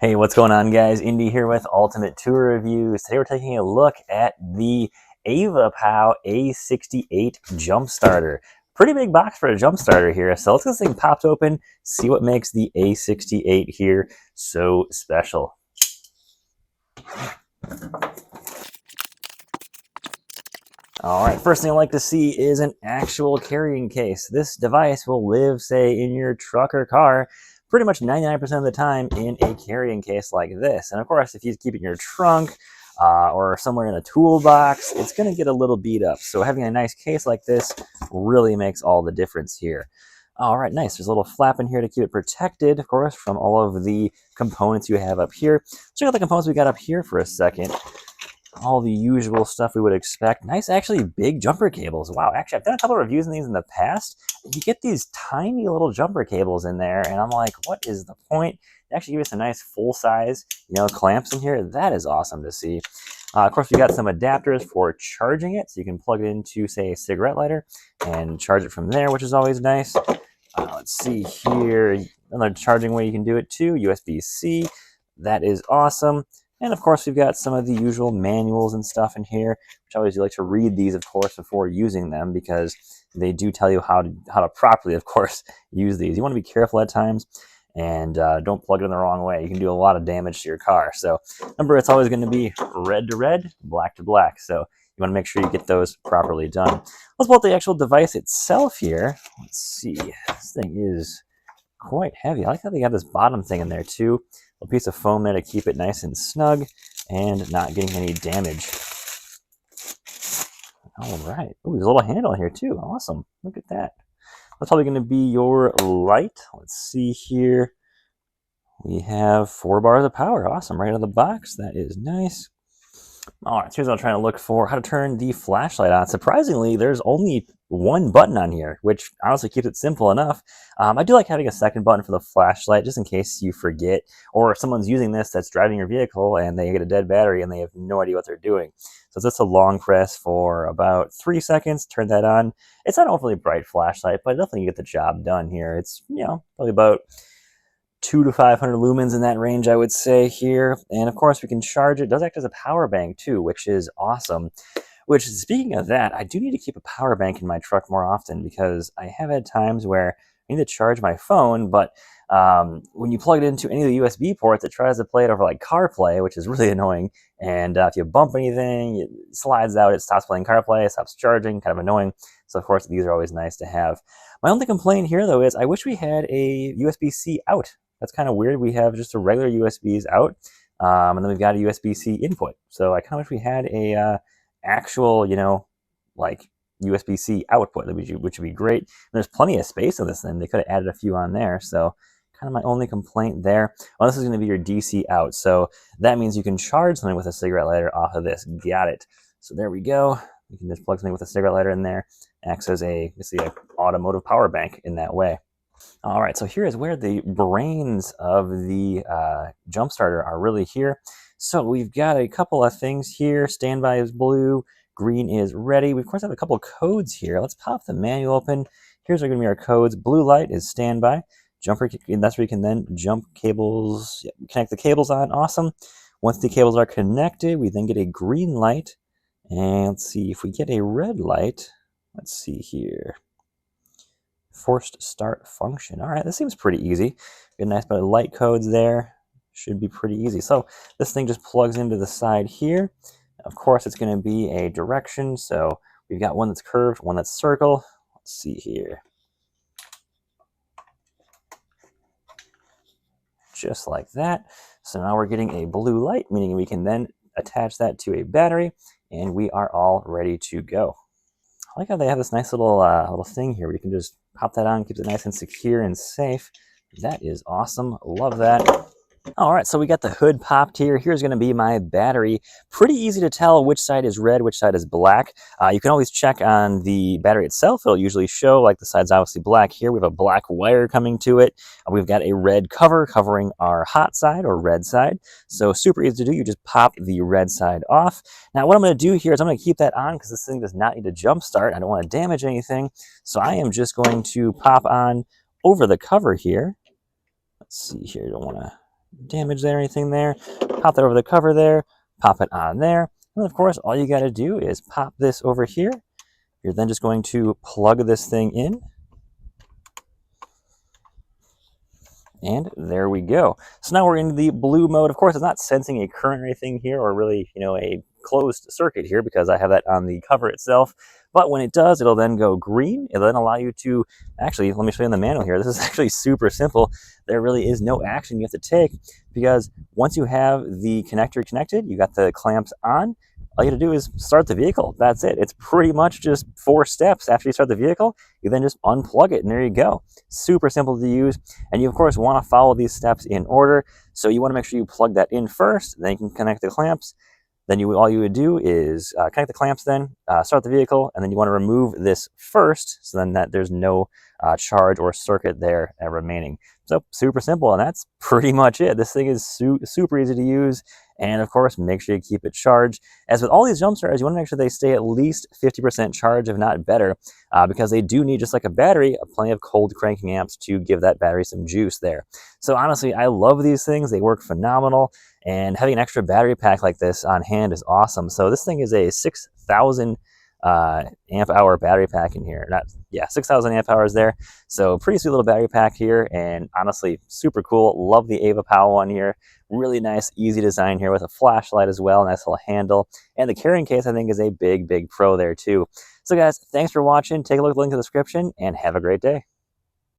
Hey, what's going on, guys? Indy here with Ultimate Tour Reviews. Today we're taking a look at the AVAPOW A68 Jump Starter. Pretty big box for a jump starter here, so let's get this thing popped open, see what makes the A68 here so special. All right, first thing I like to see is an actual carrying case. This device will live, say, in your truck or car pretty much 99% of the time in a carrying case like this. And of course, if you keep it in your trunk or somewhere in a toolbox, it's going to get a little beat up. So having a nice case like this really makes all the difference here. All right, nice. There's a little flap in here to keep it protected, of course, from all of the components you have up here. Check out the components we got up here for a second. All the usual stuff we would expect. Nice, actually, big jumper cables. Wow, actually, I've done a couple of reviews on these in the past. You get these tiny little jumper cables in there, and I'm like, what is the point? They actually give us a nice full-size, clamps in here. That is awesome to see. Of course, we got some adapters for charging it, so you can plug it into, say, a cigarette lighter and charge it from there, which is always nice. Let's see here. Another charging way you can do it, too. USB-C. That is awesome. And of course, we've got some of the usual manuals and stuff in here, which I always like to read these, of course, before using them, because they do tell you how to properly, of course, use these. You want to be careful at times, and don't plug it in the wrong way. You can do a lot of damage to your car. So remember, it's always going to be red to red, black to black. So you want to make sure you get those properly done. Let's pull out the actual device itself here. Let's see. This thing is quite heavy. I like how they got this bottom thing in there, too. A piece of foam there to keep it nice and snug and not getting any damage. All right. Ooh, there's a little handle here too. Awesome. Look at that. That's probably going to be your light. Let's see here. We have 4 bars of power. Awesome. Right out of the box. That is nice. All right, so here's what I'm trying to look for. How to turn the flashlight on. Surprisingly, there's only one button on here, which honestly keeps it simple enough. I do like having a second button for the flashlight, just in case you forget, or if someone's using this that's driving your vehicle and they get a dead battery and they have no idea what they're doing. So it's just a long press for about 3 seconds, turn that on. It's not an overly bright flashlight, but definitely you get the job done here. It's, probably about 200 to 500 lumens in that range, I would say here. And of course, we can charge it. It does act as a power bank too, which is awesome. Which, speaking of that, I do need to keep a power bank in my truck more often, because I have had times where I need to charge my phone, but when you plug it into any of the USB ports, it tries to play it over like CarPlay, which is really annoying. And if you bump anything, it slides out, it stops playing CarPlay, it stops charging, kind of annoying. So of course, these are always nice to have. My only complaint here, though, is I wish we had a USB-C out. That's kind of weird. We have just a regular USBs out, and then we've got a USB-C input. So I kind of wish we had a actual, like USB-C output, which would be great. And there's plenty of space on this thing. They could have added a few on there. So kind of my only complaint there. Well, this is going to be your DC out. So that means you can charge something with a cigarette lighter off of this. Got it. So there we go. You can just plug something with a cigarette lighter in there. Acts as a automotive power bank in that way. All right, so here is where the brains of the jump starter are really here. So we've got a couple of things here. Standby is blue, green is ready. We of course have a couple of codes here. Let's pop the manual open. Here's going to be our codes. Blue light is standby. Jumper, that's where you can then jump cables, connect the cables on. Awesome. Once the cables are connected, we then get a green light. And let's see if we get a red light. Let's see here. Forced start function. All right, this seems pretty easy. Get a nice bit of light codes there. Should be pretty easy. So this thing just plugs into the side here. Of course, it's going to be a direction. So we've got one that's curved, one that's circle. Let's see here. Just like that. So now we're getting a blue light, meaning we can then attach that to a battery, and we are all ready to go. I like how they have this nice little thing here where you can just pop that on, keeps it nice and secure and safe. That is awesome. Love that. All right, so we got the hood popped here. Here's going to be my battery. Pretty easy to tell which side is red, which side is black. You can always check on the battery itself. It'll usually show, like, the side's obviously black here. We have a black wire coming to it. We've got a red cover covering our hot side or red side. So super easy to do. You just pop the red side off. Now, what I'm going to do here is I'm going to keep that on because this thing does not need to jump start. I don't want to damage anything. So I am just going to pop on over the cover here. Let's see here. I don't want to damage there, anything there. Pop that over the cover there, pop it on there. And of course, all you got to do is pop this over here. You're then just going to plug this thing in. And there we go. So now we're in the blue mode. Of course, it's not sensing a current or anything here, or really, a closed circuit here, because I have that on the cover itself. But when it does, it'll then go green. It'll then allow you to, actually, let me show you in the manual here. This is actually super simple. There really is no action you have to take, because once you have the connector connected, you got the clamps on, all you have to do is start the vehicle. That's it. It's pretty much just 4 steps. After you start the vehicle, you then just unplug it, and there you go. Super simple to use. And you, of course, want to follow these steps in order. So you want to make sure you plug that in first, then you can connect the clamps. Then all you would do is connect the clamps, then start the vehicle, and then you want to remove this first, so then that there's no charge or circuit there remaining. So super simple, and that's pretty much it. This thing is super easy to use, and of course, make sure you keep it charged. As with all these jump starters, you want to make sure they stay at least 50% charged, if not better, because they do need, just like a battery, plenty of cold cranking amps to give that battery some juice there. So honestly, I love these things. They work phenomenal. And having an extra battery pack like this on hand is awesome. So this thing is a 6,000 amp hour battery pack in here. 6,000 amp hours there. So pretty sweet little battery pack here, and honestly, super cool. Love the AVAPOW one here. Really nice, easy design here with a flashlight as well. Nice little handle. And the carrying case, I think, is a big pro there too. So guys, thanks for watching. Take a look at the link in the description, and have a great day.